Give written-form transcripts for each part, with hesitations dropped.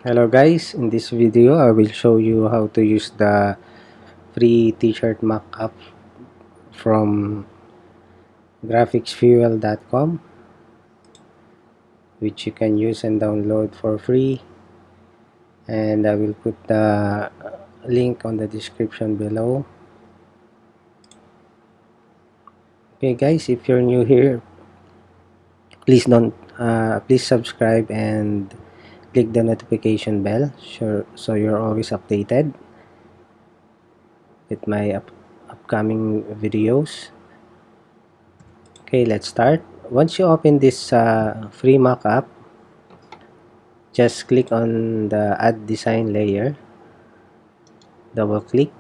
Hello guys, in this video I will show you how to use the free t-shirt mockup from graphicsfuel.com, which you can use and download for free, and I will put the link on the description below. Okay guys, if you're new here, please subscribe and click the notification bell so you're always updated with my upcoming videos. Okay, let's start. Once you open this free mockup, just click on the add design layer, double click,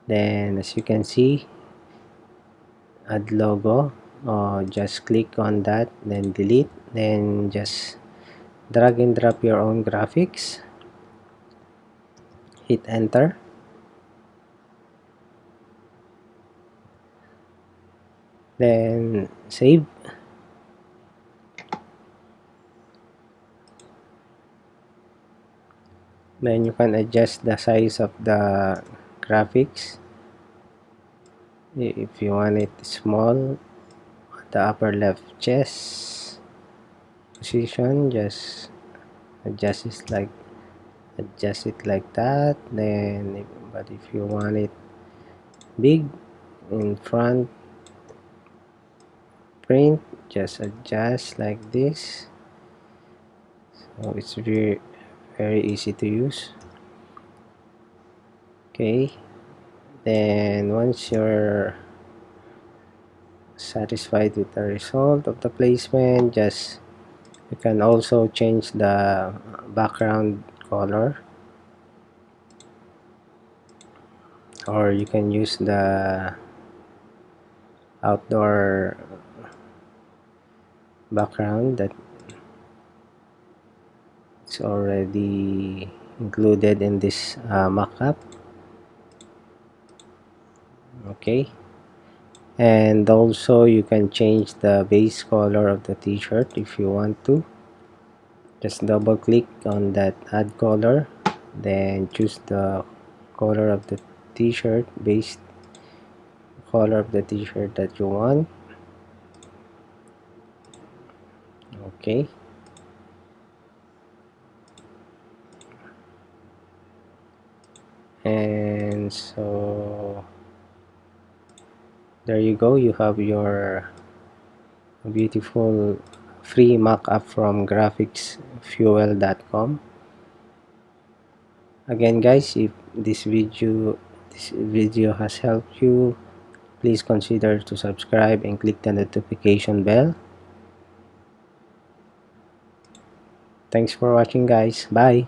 then as you can see, add logo, just click on that, then delete, then just drag and drop your own graphics, hit enter, then save. Then you can adjust the size of the graphics. If you want it small, the upper left chest position, just adjust it like that. Then but if you want it big in front print, just adjust like this. So it's very easy to use. Okay, then once you're satisfied with the result of the placement, just you can also change the background color, or you can use the outdoor background that is already included in this mockup. Okay, and also you can change the base color of the t-shirt if you want to. Just double click on that add color, then choose the color of the t-shirt, base color of the t-shirt that you want. Okay, and so there you go, you have your beautiful free mock-up from graphicsfuel.com. Again guys, if this video has helped you, please consider to subscribe and click the notification bell. Thanks for watching guys. Bye.